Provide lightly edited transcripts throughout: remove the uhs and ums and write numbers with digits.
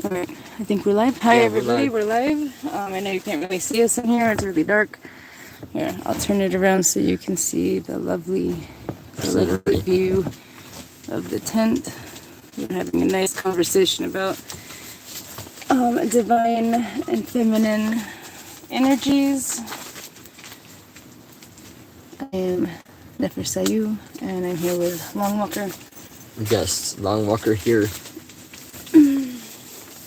Alright, I think we're live. Hi, Yeah, everybody, we're live. I know you can't really see us in here, it's really dark. Here, I'll turn it around so you can see the lovely view of the tent. We're having a nice conversation about divine and feminine energies. I am Nefer and I'm here with LongWalker. Yes, LongWalker here.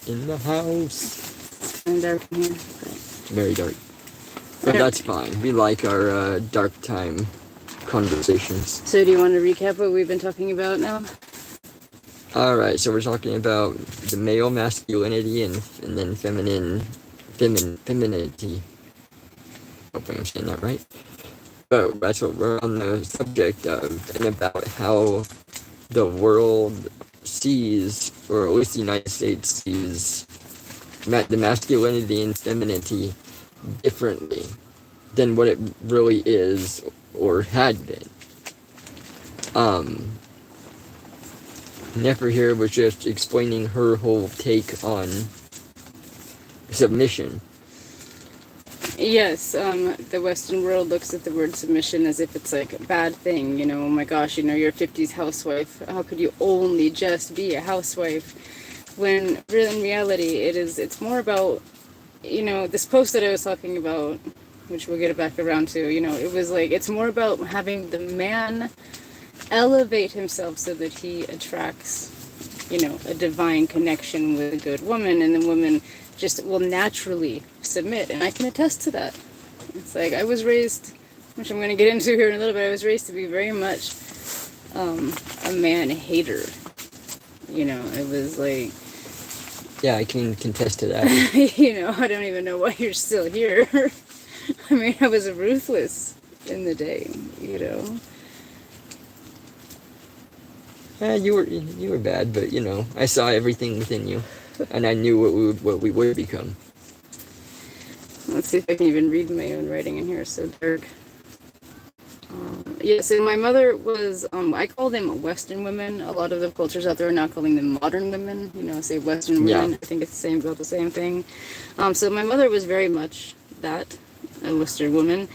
In the house. It's kind of dark in here. Very dark. But that's fine. We like our dark time conversations. So do you want to recap what we've been talking about now? Alright, so we're talking about the male masculinity and then femininity. Hopefully I'm saying that right. But that's what we're on the subject of, and about how the world sees, or at least the United States sees, the masculinity and femininity differently than what it really is or had been. Nefer here was just explaining her whole take on submission. Yes, the Western world looks at the word submission as if it's like a bad thing, you know, oh my gosh, you know, you're a 50s housewife, how could you only just be a housewife? When in reality it's more about, you know, this post that I was talking about, which we'll get back around to, you know, it was like, it's more about having the man elevate himself so that he attracts, you know, a divine connection with a good woman, and the woman just will naturally submit, and I can attest to that. It's like I was raised, which I'm going to get into here in a little bit, I was raised to be very much a man hater. You know, it was like... Yeah, I can contest to that. You know, I don't even know why you're still here. I mean, I was ruthless in the day, you know. Yeah, you were bad, but you know, I saw everything within you, and I knew what we would become. Let's see if I can even read my own writing in here. It's so dark. Yes, and my mother was, I call them Western women. A lot of the cultures out there are now calling them modern women. You know, say Western women. Yeah. I think it's about the same thing. So my mother was very much that, a Western woman.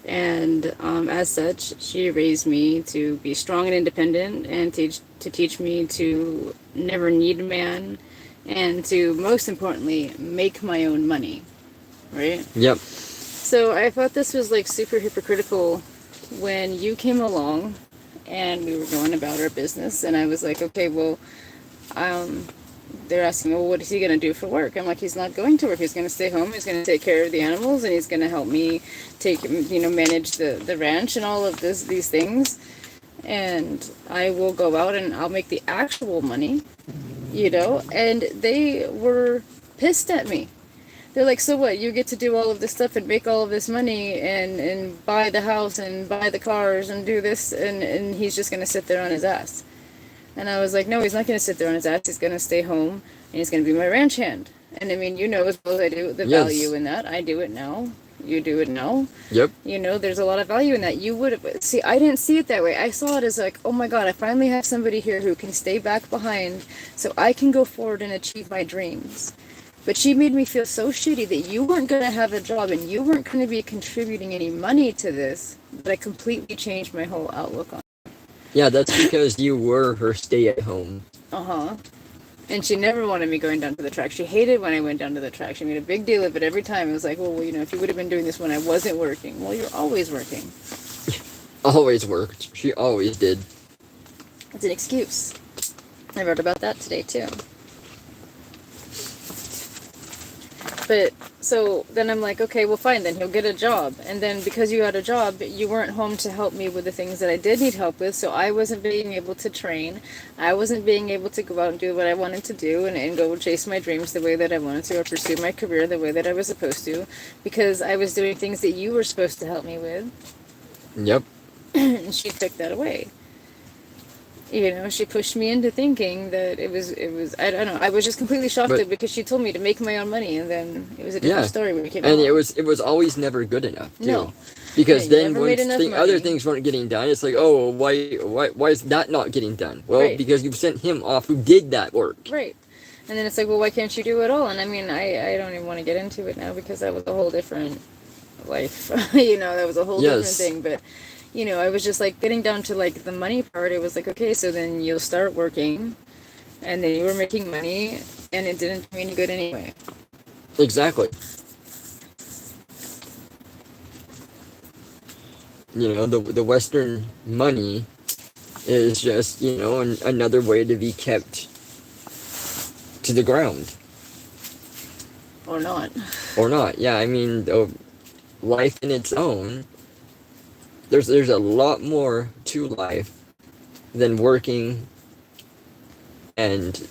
And as such, she raised me to be strong and independent, and to teach me to never need a man, and to, most importantly, make my own money. Right? Yep. So I thought this was like super hypocritical when you came along and we were going about our business, and I was like, okay, well, they're asking, well, what is he going to do for work? I'm like, he's not going to work. He's going to stay home. He's going to take care of the animals, and he's going to help me manage the ranch and all of these things. And I will go out and I'll make the actual money, you know, and they were pissed at me. They're like, so what, you get to do all of this stuff and make all of this money and buy the house and buy the cars and do this, and he's just going to sit there on his ass. And I was like, no, he's not going to sit there on his ass. He's going to stay home, and he's going to be my ranch hand. And I mean, you know as well as I do the value in that. I do it now. You do it now. Yep. You know, there's a lot of value in that. You would have... See, I didn't see it that way. I saw it as like, oh my God, I finally have somebody here who can stay back behind so I can go forward and achieve my dreams. But she made me feel so shitty that you weren't going to have a job and you weren't going to be contributing any money to this, that I completely changed my whole outlook on it. Yeah, that's because you were her stay-at-home. Uh-huh. And she never wanted me going down to the track. She hated when I went down to the track. She made a big deal of it every time. It was like, well, you know, if you would have been doing this when I wasn't working. Well, you're always working. Always worked. She always did. It's an excuse. I wrote about that today, too. But, so, then I'm like, okay, well, fine, then he'll get a job. And then, because you had a job, you weren't home to help me with the things that I did need help with, so I wasn't being able to train. I wasn't being able to go out and do what I wanted to do, and go chase my dreams the way that I wanted to, or pursue my career the way that I was supposed to, because I was doing things that you were supposed to help me with. Yep. And she took that away. You know, she pushed me into thinking that it was, I don't know, I was just completely shocked because she told me to make my own money, and then it was a different story when it came out. And it was always never good enough, too. No. Because then when other things weren't getting done, it's like, oh, why is that not getting done? Well, because you've sent him off who did that work. Right. And then it's like, well, why can't you do it all? And I mean, I don't even want to get into it now because that was a whole different life. That was a whole different Yes. thing. But, I was just like getting down to like the money part. It was like, okay, so then you'll start working and then you were making money and it didn't do me any good anyway. Exactly. The Western money is just, another way to be kept to the ground. Or not. Or not. Yeah, I mean, life in its own, there's a lot more to life than working and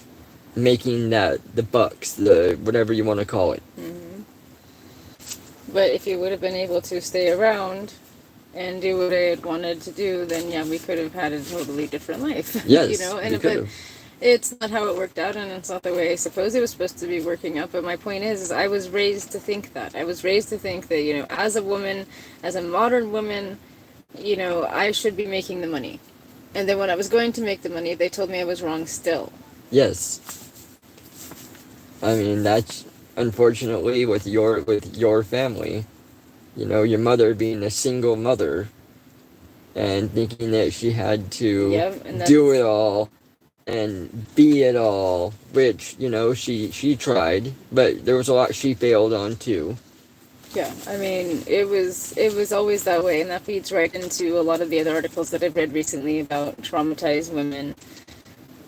making the bucks, the whatever you want to call it. Mm-hmm. But if you would have been able to stay around and do what I had wanted to do, then yeah, we could have had a totally different life. Yes, but it's not how it worked out, and it's not the way I suppose it was supposed to be working out. But my point is I was raised to think that. I was raised to think that, as a woman, as a modern woman, I should be making the money. And then when I was going to make the money, they told me I was wrong still. Yes. I mean, that's unfortunately with your family. Your mother being a single mother and thinking that she had to do it all and be it all, which, she tried, but there was a lot she failed on too. Yeah, I mean, it was always that way, and that feeds right into a lot of the other articles that I've read recently about traumatized women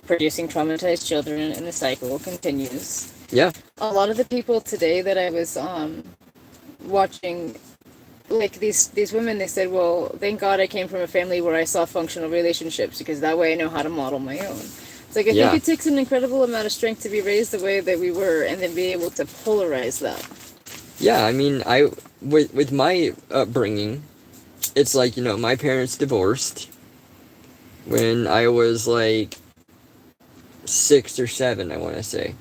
producing traumatized children, and the cycle continues. Yeah. A lot of the people today that I was watching, like these women, they said, well, thank God I came from a family where I saw functional relationships, because that way I know how to model my own. It's like, I think it takes an incredible amount of strength to be raised the way that we were, and then be able to polarize that. Yeah, I mean, with my upbringing, it's like, my parents divorced when I was like 6 or 7, I want to say.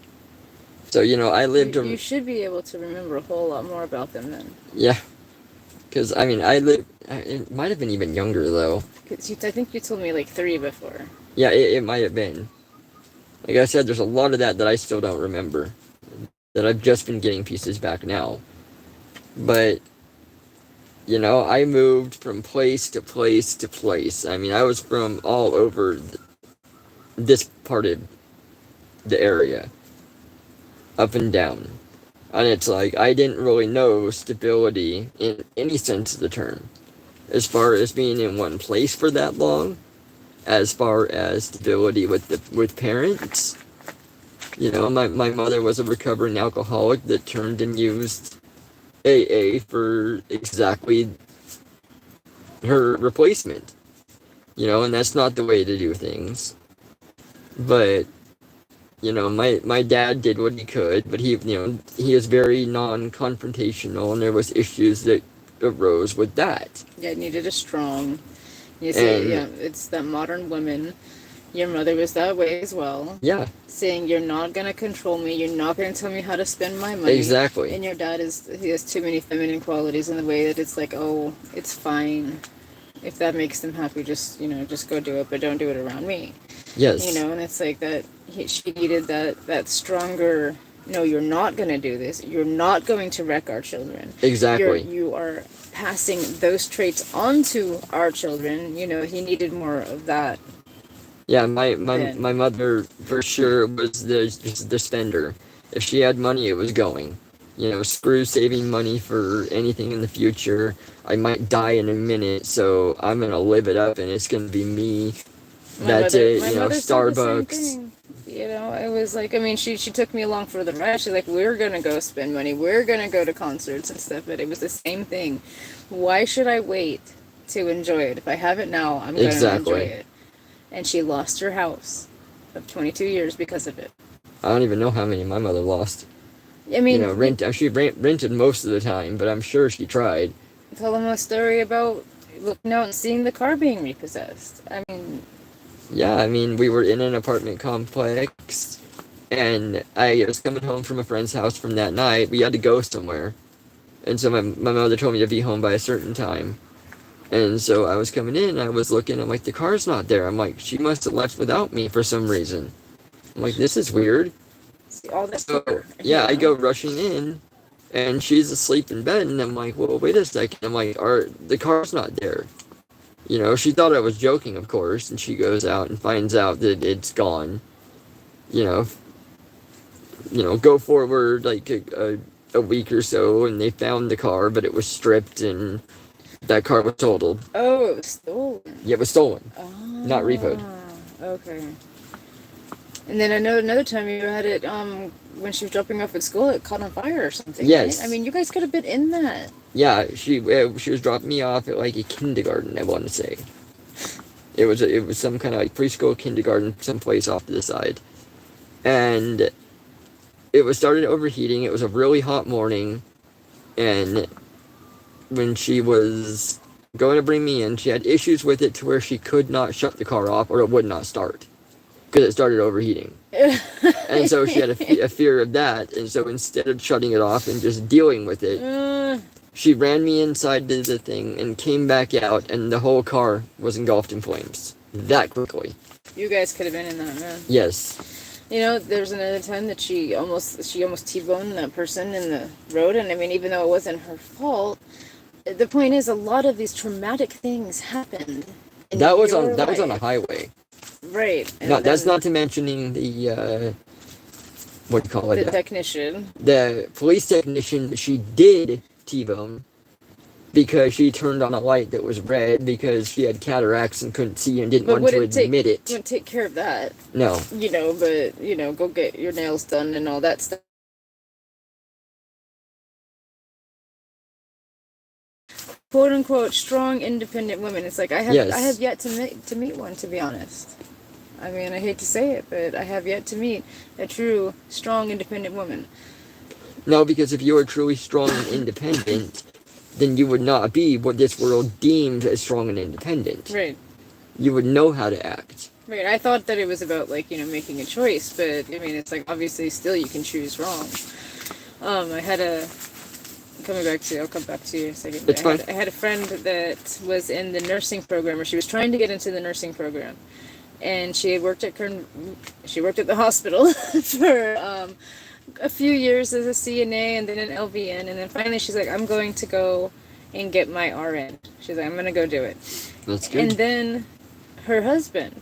So, I lived... You should be able to remember a whole lot more about them then. Yeah. Because, I mean, it might have been even younger, though. Because I think you told me like 3 before. Yeah, it might have been. Like I said, there's a lot of that I still don't remember. That I've just been getting pieces back now. But, I moved from place to place to place. I mean, I was from all over this part of the area. Up and down. And it's like, I didn't really know stability in any sense of the term. As far as being in one place for that long. As far as stability with parents. My mother was a recovering alcoholic that turned and used AA for exactly her replacement. And that's not the way to do things. But, my dad did what he could, but he is very non-confrontational, and there was issues that arose with that. Yeah, it needed a strong... You see, it's that modern woman. Your mother was that way as well. Yeah. Saying, you're not going to control me. You're not going to tell me how to spend my money. Exactly. And your dad he has too many feminine qualities in the way that it's like, oh, it's fine. If that makes them happy, just go do it, but don't do it around me. Yes. And it's like that she needed that stronger, no, you're not going to do this. You're not going to wreck our children. Exactly. You are passing those traits onto our children. He needed more of that. Yeah, my mother for sure was the spender. If she had money, it was going. Screw saving money for anything in the future. I might die in a minute, so I'm gonna live it up, and it's gonna be me. That's it. Starbucks. It was like, I mean, she took me along for the ride. She's like, we're gonna go spend money. We're gonna go to concerts and stuff. But it was the same thing. Why should I wait to enjoy it? If I have it now, I'm gonna enjoy it. And she lost her house of 22 years because of it. I don't even know how many my mother lost. I mean, she rented most of the time, but I'm sure she tried. Tell them a story about looking out and seeing the car being repossessed. I mean... Yeah, I mean, we were in an apartment complex, and I was coming home from a friend's house from that night. We had to go somewhere. And so my mother told me to be home by a certain time. And so I was coming in, I was looking, I'm like, the car's not there. I'm like, she must have left without me for some reason. I'm like, this is weird. See, all that's So, quicker. yeah, I you go know? rushing in, and she's asleep in bed, and I'm like, well, wait a second. I'm like, the car's not there. You know, she thought I was joking, of course, and she goes out and finds out that it's gone. You know, go forward like a week or so, and they found the car, but it was stripped, and that car was totaled. Oh, it was stolen. Yeah, it was stolen, Oh, not repoed. okay. And then I know another time you had it when she was dropping off at school, it caught on fire or something. Yes. Right? I mean, you guys could have been in that. Yeah, she was dropping me off at like a kindergarten, I want to say. It was some kind of like preschool kindergarten someplace off to the side. And it was started overheating. It was a really hot morning, and when she was going to bring me in, she had issues with it to where she could not shut the car off or it would not start because it started overheating. And so she had a fear of that, and so instead of shutting it off and just dealing with it, she ran me inside to the thing and came back out, and the whole car was engulfed in flames that quickly. You guys could have been in that, man. Yes. You know, there's another time that she almost T-boned that person in the road, and I mean, even though it wasn't her fault, the point is, a lot of these traumatic things happened. That was on a highway. Right. That's not to mentioning the what do you call it? The technician. The police technician. She did T-bone because she turned on a light that was red because she had cataracts and couldn't see and didn't want to admit it. Wouldn't take care of that. No. You know, but go get your nails done and all that stuff. "Quote unquote strong, independent women." It's like I have yet to meet one, to be honest. I mean, I hate to say it, but I have yet to meet a true strong, independent woman. No, because if you were truly strong and independent, then you would not be what this world deemed as strong and independent. Right. You would know how to act. Right. I thought that it was about making a choice, but I mean, it's like obviously still you can choose wrong. I had a I'll come back to you in a second. It's fine. I had a friend that was in the nursing program, or she was trying to get into the nursing program, and she had worked at the hospital for a few years as a CNA and then an LVN, and then finally she's like, I'm going to go and get my RN. She's like, I'm going to go do it. That's good. And then her husband,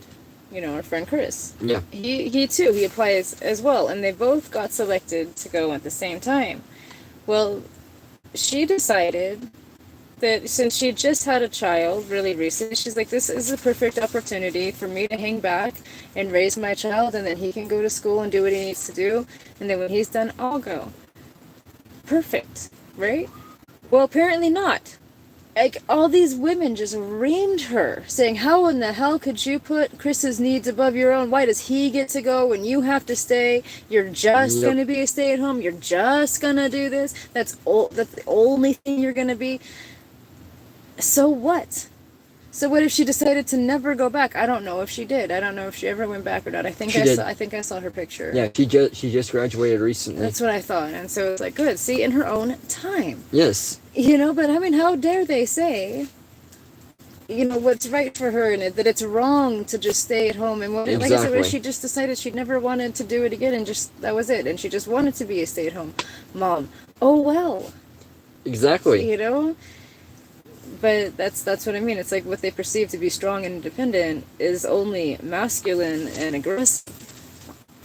our friend Chris, yeah, he too, he applies as well, and they both got selected to go at the same time. Well, she decided that since she had just had a child really recently, she's like, this is a perfect opportunity for me to hang back and raise my child, and then he can go to school and do what he needs to do, and then when he's done, I'll go. Perfect, right? Well, apparently not. Like, all these women just reamed her, saying, how in the hell could you put Chris's needs above your own? Why does he get to go when you have to stay? You're just going to be a stay-at-home. You're just going to do this. That's the only thing you're going to be. So what? So what if she decided to never go back? I don't know if she did. I don't know if she ever went back or not. I think I saw her picture. Yeah, she just graduated recently. That's what I thought. And so it's like, good. See, in her own time. Yes. But I mean, how dare they say, what's right for her, and that it's wrong to just stay at home. And like I said, she just decided she never wanted to do it again, and that was it. And she just wanted to be a stay-at-home mom. Oh, well. Exactly. But that's what I mean. It's like what they perceive to be strong and independent is only masculine and aggressive.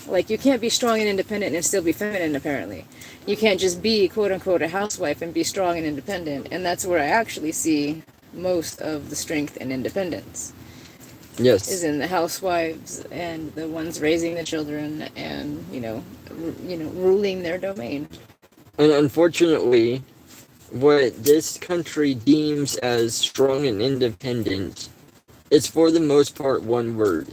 Like, you can't be strong and independent and still be feminine, apparently. You can't just be, quote-unquote, a housewife and be strong and independent. And that's where I actually see most of the strength and independence. Yes. Is in the housewives and the ones raising the children and, ruling their domain. And unfortunately, what this country deems as strong and independent is for the most part one word,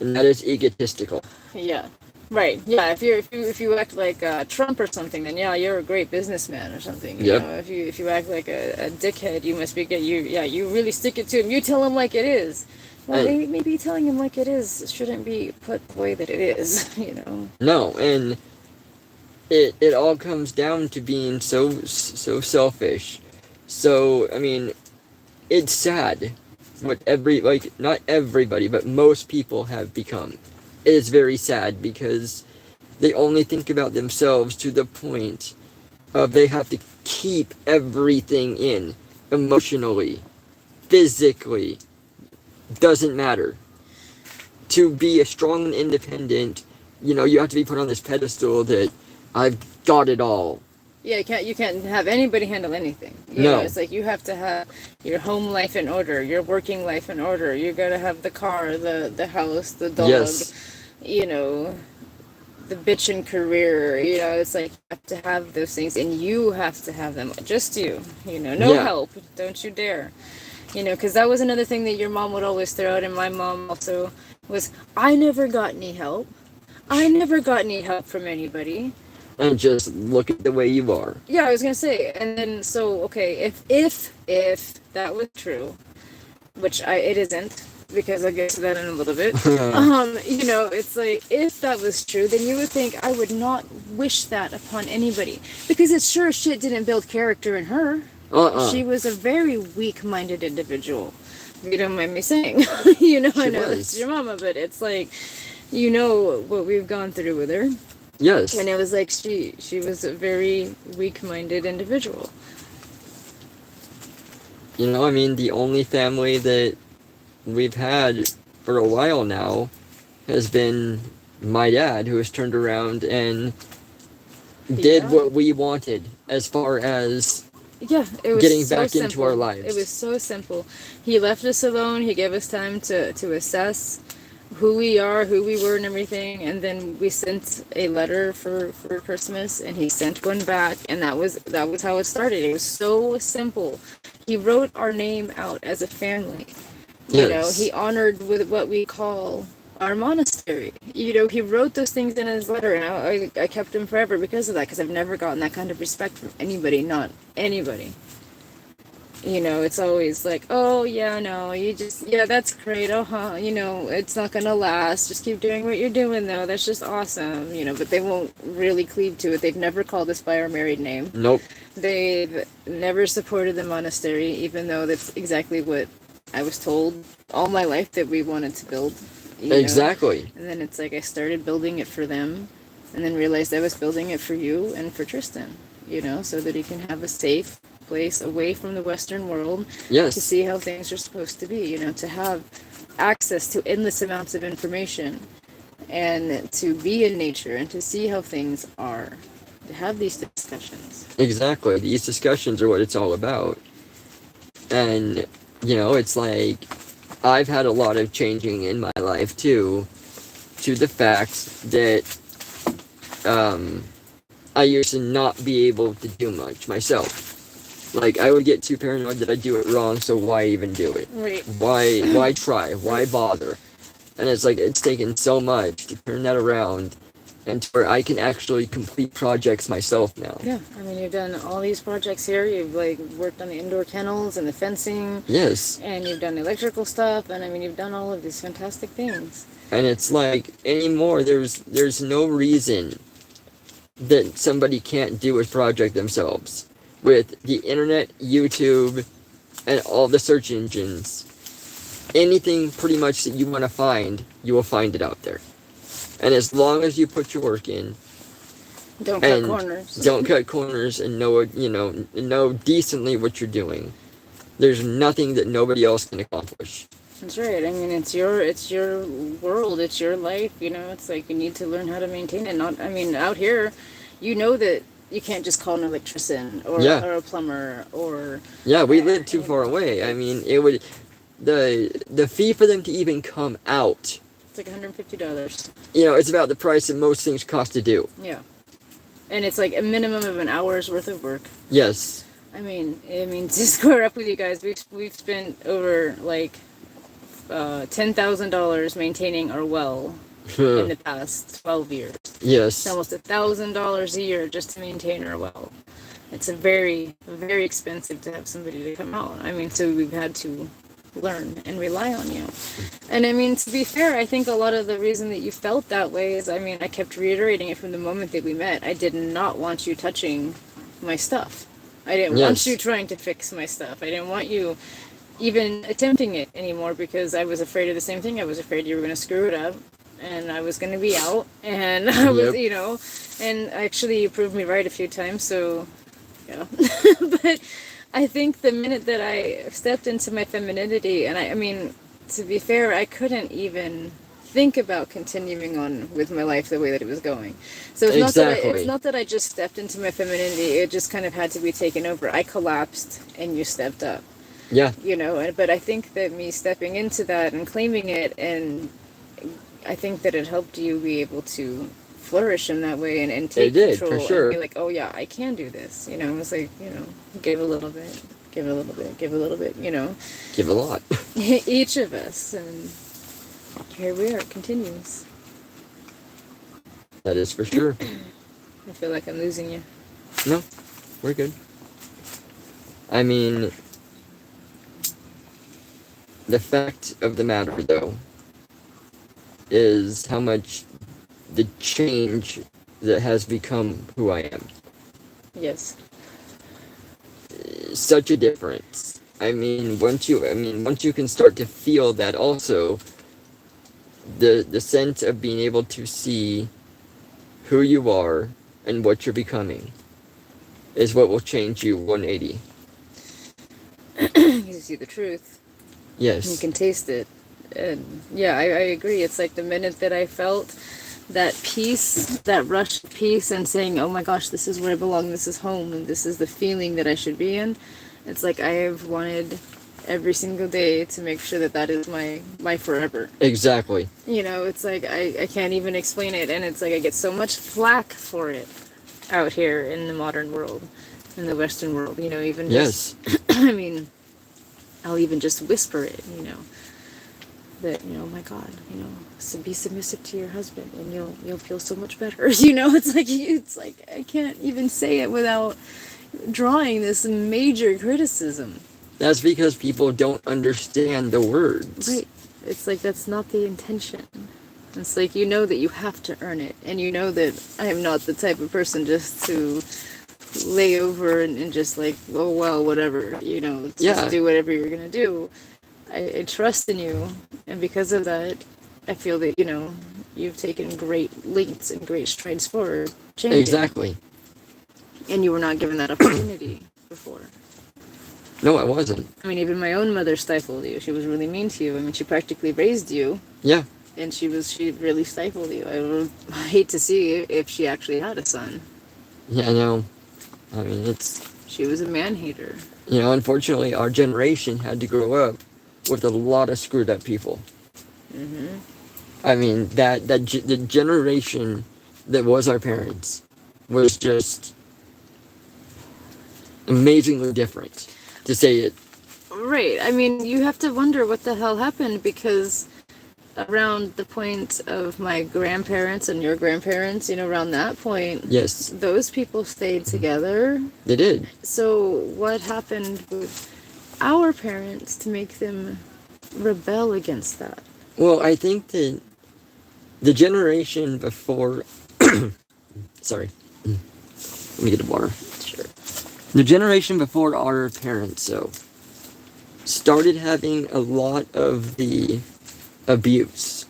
and that is egotistical. Yeah. Right. Yeah. If you act like Trump or something, then yeah, you're a great businessman or something. You know, if you act like a dickhead, you must be good. You really stick it to him. You tell him like it is. Well, maybe telling him like it is shouldn't be put the way that it is. No, and it all comes down to being so selfish. So I mean, it's sad what not everybody, but most people have become. It is very sad because They only think about themselves to the point of they have to keep everything in, emotionally, physically, doesn't matter. To be a strong and independent, you have to be put on this pedestal that I've got it all. Yeah, you can't have anybody handle anything. You No. know, it's like you have to have your home life in order, your working life in order. You gotta have the car, the house, the dog, Yes. you know, the bitchin' career. You know, it's like you have to have those things, and you have to have them. Just you. No Yeah. help. Don't you dare. Because that was another thing that your mom would always throw out, and my mom also was, I never got any help. I never got any help from anybody. And just look at the way you are. Yeah, I was gonna say, and then so okay, if that was true, which it isn't, because I'll get to that in a little bit. It's like if that was true, then you would think I would not wish that upon anybody, because it sure as shit didn't build character in her. She was a very weak-minded individual. If you don't mind me saying, I know that's your mama, but it's like, what we've gone through with her. Yes. And it was like she was a very weak-minded individual. The only family that we've had for a while now has been my dad, who has turned around and did what we wanted as far as it was getting so back simple. into our lives. It was so simple. He left us alone. He gave us time to assess who we are, who we were, and everything. And then we sent a letter for Christmas, and he sent one back, and that was how it started. It was so simple. He wrote our name out as a family. Yes. He honored with what we call our monastery. He wrote those things in his letter, and I kept him forever because of that, because I've never gotten that kind of respect from anybody, not anybody. It's always like, oh, yeah, no, that's great, it's not gonna last, just keep doing what you're doing, though, that's just awesome, but they won't really cleave to it. They've never called us by our married name. Nope. They've never supported the monastery, even though that's exactly what I was told all my life that we wanted to build. Exactly. And then it's like I started building it for them, and then realized I was building it for you and for Tristan, so that he can have a safe place away from the Western world. Yes. To see how things are supposed to be, to have access to endless amounts of information, and to be in nature and to see how things are, to have these discussions. Exactly. These discussions are what it's all about. And, it's like I've had a lot of changing in my life too, to the fact that I used to not be able to do much myself. Like, I would get too paranoid that I'd do it wrong, so why even do it? Right. Why try? Why bother? And it's like, it's taken so much to turn that around, and to where I can actually complete projects myself now. Yeah, you've done all these projects here. You've, worked on the indoor kennels and the fencing. Yes. And you've done electrical stuff, and, you've done all of these fantastic things. And it's like, anymore, there's no reason that somebody can't do a project themselves. With the internet, YouTube, and all the search engines, anything pretty much that you want to find, you will find it out there. And as long as you put your work in, don't cut corners, and know decently what you're doing, there's nothing that nobody else can accomplish. That's right. It's your world, it's your life. It's like you need to learn how to maintain it. Out here, that you can't just call an electrician or a plumber or... Yeah, we live too far away. It would... The fee for them to even come out... It's like $150. It's about the price that most things cost to do. Yeah. And it's like a minimum of an hour's worth of work. Yes. To square up with you guys, we've spent over, $10,000 maintaining our well in the past 12 years. Yes. It's almost $1,000 a year just to maintain our well. It's a very, very expensive to have somebody to come out. So we've had to learn and rely on you. And to be fair, I think a lot of the reason that you felt that way is, I kept reiterating it from the moment that we met. I did not want you touching my stuff. I didn't want you trying to fix my stuff. I didn't want you even attempting it anymore, because I was afraid of the same thing. I was afraid you were going to screw it up. and I was going to be out, and I was, Yep. and actually you proved me right a few times, so, yeah. But I think the minute that I stepped into my femininity, and I mean, to be fair, I couldn't even think about continuing on with my life the way that it was going. So it's Exactly. not that I just stepped into my femininity, it just kind of had to be taken over. I collapsed and you stepped up. Yeah. But I think that me stepping into that and claiming it, and I think that it helped you be able to flourish in that way and take It did, control for and sure. be like, oh yeah, I can do this. It's like, give a little bit, give a little bit, give a little bit, Give a lot. each of us, and here we are, it continues. That is for sure. I feel like I'm losing you. No, we're good. I mean, the fact of the matter, though, is how much the change that has become who I am. Yes. Such a difference. Once you can start to feel that also, the sense of being able to see who you are and what you're becoming is what will change you 180. You see the truth. You Yes. can taste it. And yeah, I agree. It's like the minute that I felt that peace, that rush of peace, and saying, oh my gosh, this is where I belong, this is home, and this is the feeling that I should be in. It's like I have wanted every single day to make sure that that is my forever. Exactly. It's like I can't even explain it, and it's like I get so much flack for it out here in the modern world, in the Western world, even just, Yes. I mean, I'll even just whisper it, that, oh my God, so be submissive to your husband and you'll feel so much better. It's like I can't even say it without drawing this major criticism. That's because people don't understand the words. Right. It's like that's not the intention. It's like that you have to earn it, and that I am not the type of person just to lay over and just like, oh well, whatever, just do whatever you're gonna do. I trust in you, and because of that, I feel that you've taken great leaps and great strides forward, changing. Exactly. And you were not given that opportunity before. No, I wasn't. Even my own mother stifled you. She was really mean to you. she practically raised you. Yeah. And she really stifled you. I would hate to see if she actually had a son. Yeah, I know. She was a man-hater. Unfortunately, our generation had to grow up with a lot of screwed up people. Mm-hmm. The generation that was our parents was just amazingly different, to say it. Right. You have to wonder what the hell happened, because around the point of my grandparents and your grandparents, around that point, Yes, those people stayed together. they did. So what happened with our parents to make them rebel against that? Well, I think that the generation before... Sorry. Let me get a water. Sure. The generation before our parents, so, started having a lot of the abuse.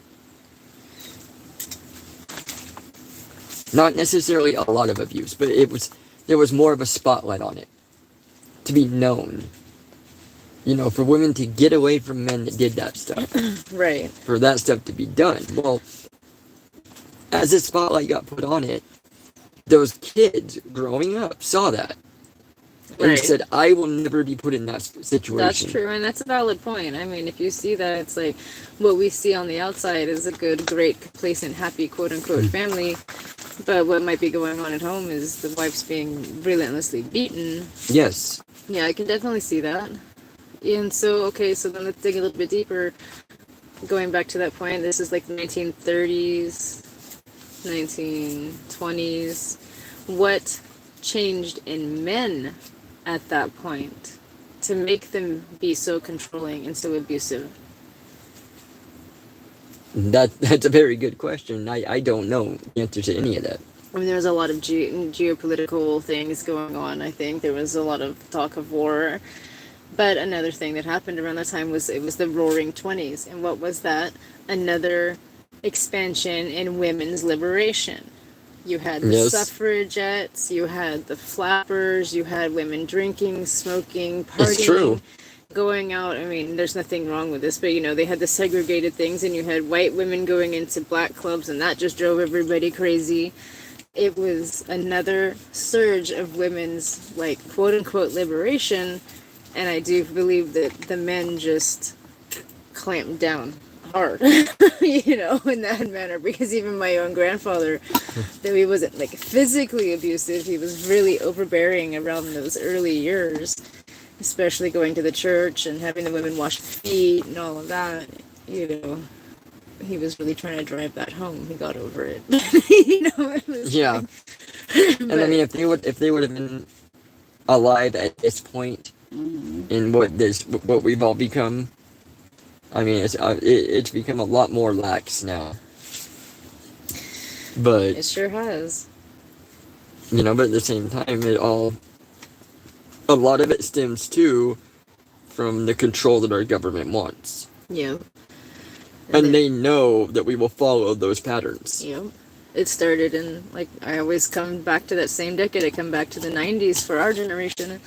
Not necessarily a lot of abuse, but there was more of a spotlight on it. To be known. For women to get away from men that did that stuff. Right. For that stuff to be done. Well, as the spotlight got put on it, those kids growing up saw that. And said, I will never be put in that situation. That's true, and that's a valid point. If you see that, it's like what we see on the outside is a good, great, complacent, happy, quote-unquote, family. But what might be going on at home is the wife's being relentlessly beaten. Yes. Yeah, I can definitely see that. And so then let's dig a little bit deeper. Going back to that point, this is like the 1930s, 1920s. What changed in men at that point to make them be so controlling and so abusive? That's a very good question. I don't know the answer to any of that. There was a lot of geopolitical things going on. I think there was a lot of talk of war. But another thing that happened around that time was it was the Roaring 20s. And what was that? Another expansion in women's liberation. You had the Yes. suffragettes, you had the flappers, you had women drinking, smoking, It's true. partying, going out. I mean, there's nothing wrong with this, but you know, they had the segregated things, and you had white women going into black clubs, and that just drove everybody crazy. It was another surge of women's, like, quote unquote liberation, and I do believe that the men just clamped down hard, you know, in that manner, because even my own grandfather, though he wasn't like physically abusive, he was really overbearing around those early years, especially going to the church and having the women wash feet and all of that. You know, he was really trying to drive that home. He got over it. You know, it was Yeah. And I mean, if they would have been alive at this point in what we've all become, I mean, it's become a lot more lax now. But it sure has. you know, but at the same time, a lot of it stems too from the control that our government wants, Yeah. and they know that we will follow those patterns. Yeah. It started in, like, I always come back to that same decade. I come back to the 90s for our generation.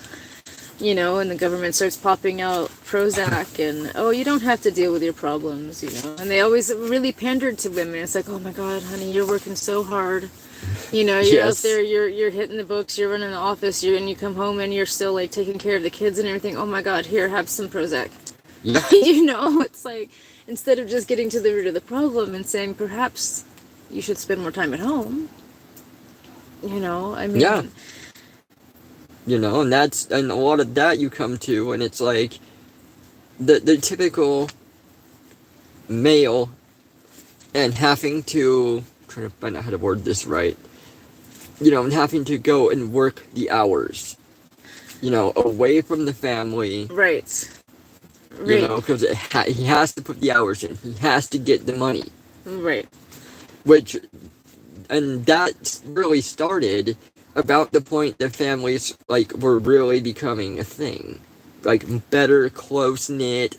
You know, and the government starts popping out Prozac and, oh, you don't have to deal with your problems, you know. And they always really pandered to women. It's like, oh my God, honey, you're working so hard. You know, you're out Yes. there, you're hitting the books, you're running the office, and you come home and you're still, like, taking care of the kids and everything. Oh my God, here, have some Prozac. Yeah. You know, it's like, instead of just getting to the root of the problem and saying, perhaps you should spend more time at home. You know, I mean... Yeah. You know, and a lot of that you come to, and it's like the typical male, and having to, I'm trying to find out how to word this right, you know, and having to go and work the hours, you know, away from the family. Right. You know, because he has to put the hours in. He has to get the money. Right. And that really started about the point that families, like, were really becoming a thing. Like, better, close-knit.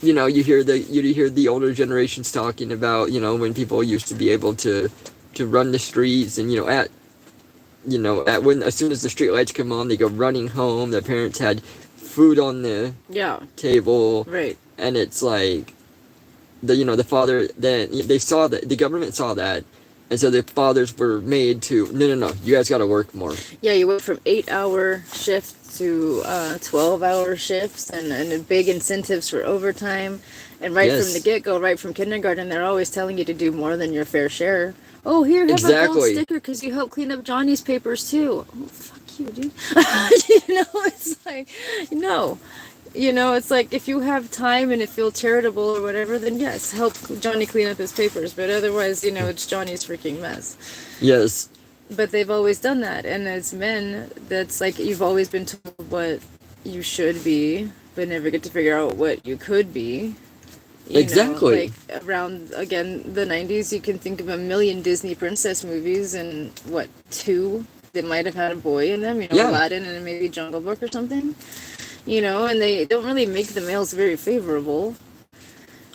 You know, you hear the older generations talking about, you know, when people used to be able to run the streets, and, as soon as the street lights come on, they go running home. Their parents had food on the table. Right. And it's like, the father, then they saw that, the government saw that, and so the fathers were made to, no, you guys gotta work more. Yeah, you went from 8-hour shifts to 12-hour shifts, and big incentives for overtime. And right from the get-go, right from kindergarten, they're always telling you to do more than your fair share. Oh, here, have a gold sticker because you help clean up Johnny's papers too. Oh, fuck you, dude. You know, it's like, no. You know, it's like, if you have time and it feels charitable or whatever, then yes, help Johnny clean up his papers. But otherwise, you know, it's Johnny's freaking mess. Yes. But they've always done that. And as men, that's like, you've always been told what you should be, but never get to figure out what you could be. Exactly. Know, like, around, again, the 90s, you can think of a million Disney princess movies, and, 2 that might have had a boy in them, Aladdin and maybe Jungle Book or something. You know, and they don't really make the males very favorable.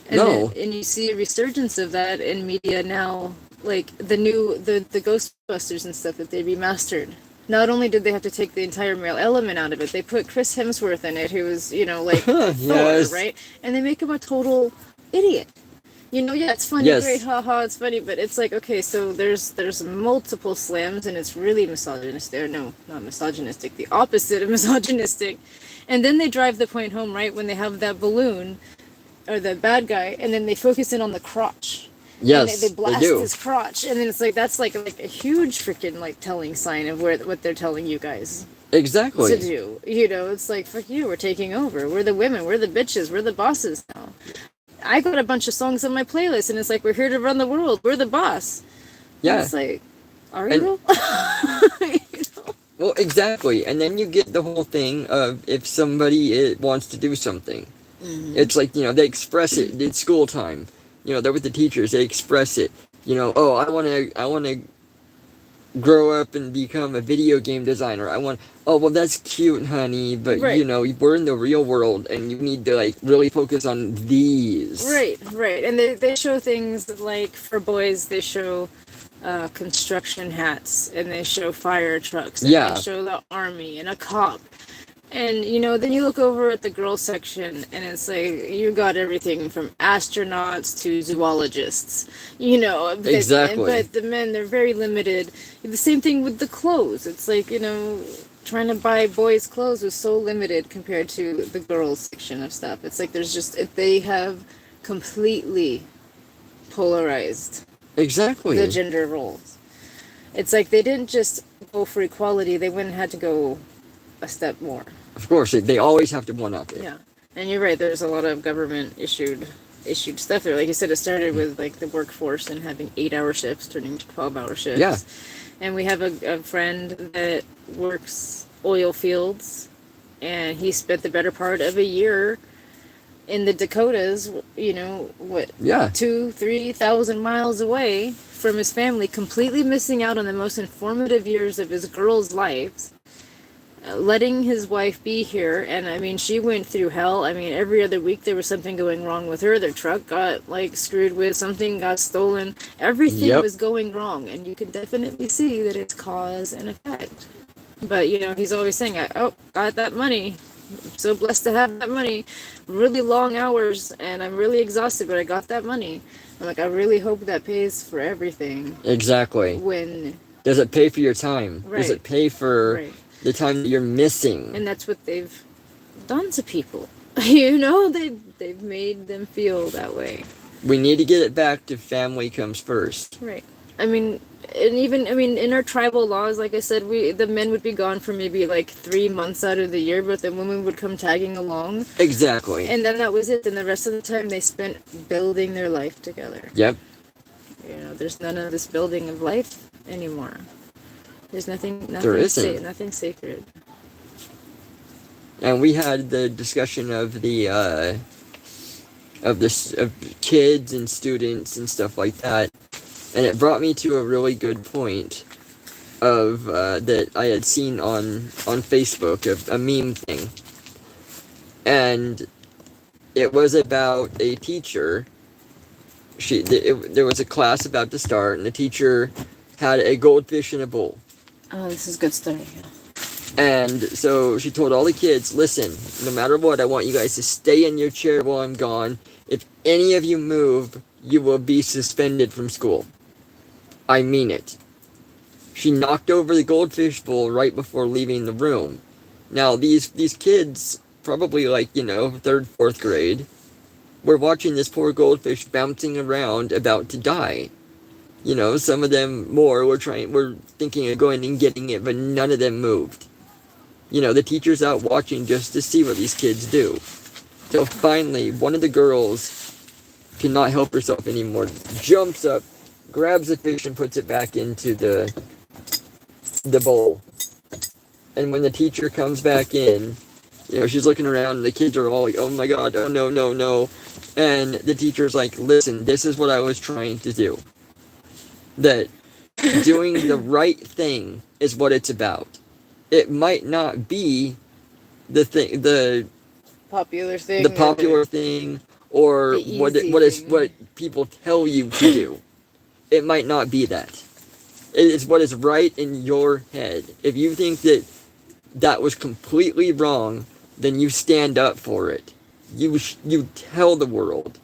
And no. And you see a resurgence of that in media now, like the Ghostbusters and stuff that they remastered. Not only did they have to take the entire male element out of it, they put Chris Hemsworth in it, who was, Thor, right? And they make him a total idiot. You know, yeah, it's funny, great, haha, it's funny, but it's like, okay, so there's multiple slams, and it's really misogynistic. No, not misogynistic, the opposite of misogynistic. And then they drive the point home, right, when they have that balloon, or the bad guy, and then they focus in on the crotch. Yes, and they blast his crotch, and then it's like, that's like a huge freaking, like, telling sign of what they're telling you guys. Exactly. To do. You know, it's like, fuck you, we're taking over. We're the women, we're the bitches, we're the bosses now. I got a bunch of songs on my playlist, and it's like, we're here to run the world, we're the boss. Yeah. And it's like, are you? Well, exactly. And then you get the whole thing of, if somebody wants to do something, it's like, they express it. It's school time. They're with the teachers. They express it. Oh, I want to grow up and become a video game designer. I want, oh, well, that's cute, honey, but Right. we're in the real world and you need to, like, really focus on these. Right. And they show things like, for boys, they show construction hats, and they show fire trucks, and Yeah. they show the army and a cop. And, then you look over at the girls section, and it's like, you got everything from astronauts to zoologists, Exactly. But the men, they're very limited. The same thing with the clothes. It's like, trying to buy boys' clothes was so limited compared to the girls section of stuff. It's like, they have completely polarized Exactly. the gender roles. It's like they didn't just go for equality, they went and had to go a step more. Of course, they always have to one-up it. Yeah. And you're right, there's a lot of government issued stuff there. Like you said, it started with like the workforce and having 8-hour shifts turning to 12-hour shifts. Yeah. And we have a friend that works oil fields, and he spent the better part of a year in the Dakotas, Yeah. 2,000-3,000 miles away from his family, completely missing out on the most informative years of his girls' lives, letting his wife be here. And I mean, she went through hell. I mean, every other week there was something going wrong with her. Their truck got like screwed with, something got stolen. Everything Yep. was going wrong, and you can definitely see that it's cause and effect. But he's always saying, "Oh, got that money. I'm so blessed to have that money. Really long hours, and I'm really exhausted, but I got that money." I'm like, I really hope that pays for everything. Exactly. Does it pay for your time? Right. Does it pay for the time that you're missing? And that's what they've done to people. They've made them feel that way. We need to get it back to family comes first. Right. I mean, in our tribal laws, like I said, the men would be gone for maybe like 3 months out of the year, but the women would come tagging along. Exactly. And then that was it. Then the rest of the time they spent building their life together. Yep. There's none of this building of life anymore. There's nothing There isn't. Nothing sacred. And we had the discussion of of kids and students and stuff like that, and it brought me to a really good point of that I had seen on Facebook, a meme thing, and it was about a teacher. There was a class about to start, and the teacher had a goldfish in a bowl. Oh, this is good stuff. And so she told all the kids, listen, no matter what, I want you guys to stay in your chair while I'm gone. If any of you move, you will be suspended from school. I mean it. She knocked over the goldfish bowl right before leaving the room. Now, these kids, probably like, 3rd, 4th grade, were watching this poor goldfish bouncing around about to die. Some of them more were thinking of going and getting it, but none of them moved. The teacher's out watching just to see what these kids do. So finally, one of the girls cannot help herself anymore, jumps up, grabs the fish and puts it back into the bowl. And when the teacher comes back in, she's looking around and the kids are all like, oh my god, oh no, no, no. And the teacher's like, listen, this is what I was trying to do. That doing the right thing is what it's about. It might not be the popular thing, or what people tell you to do. It might not be that. It is what is right in your head. If you think that was completely wrong, then you stand up for it. You tell the world.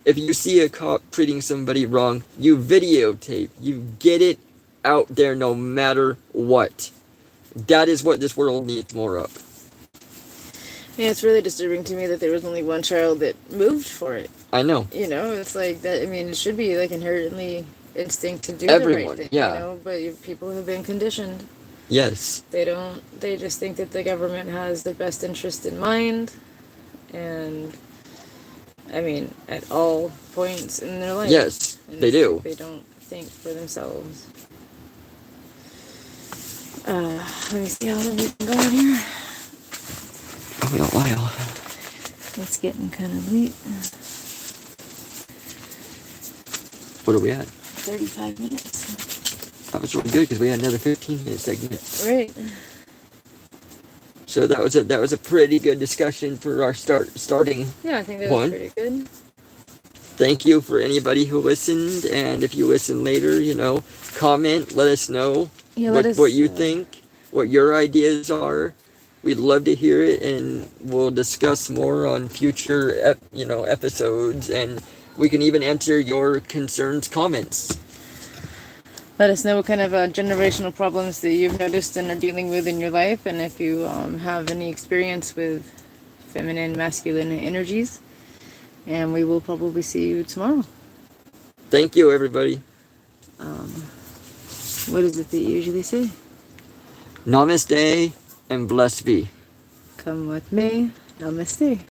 If you see a cop treating somebody wrong, you videotape. You get it out there no matter what. That is what this world needs more of. Yeah, it's really disturbing to me that there was only one child that moved for it. I know. It's like that. I mean, it should be like inherently instinct to do Everyone, the right thing. yeah. But people have been conditioned. Yes. They just think that the government has their best interest in mind, and I mean, at all points in their life. Yes, they do. They don't think for themselves. Let me see how long we've been going here. Probably a while. It's getting kind of late. What are we at? 35 minutes. That was really good because we had another 15-minute segment. Right. So that was a pretty good discussion for our starting. Yeah, I think that one. was pretty good. Thank you for anybody who listened, and if you listen later, comment, let us know what you think, what your ideas are. We'd love to hear it, and we'll discuss more on future episodes, and we can even answer your concerns, comments. Let us know what kind of generational problems that you've noticed and are dealing with in your life, and if you have any experience with feminine, masculine energies. And we will probably see you tomorrow. Thank you, everybody. What is it that you usually say? Namaste and blessed be. Come with me. Namaste.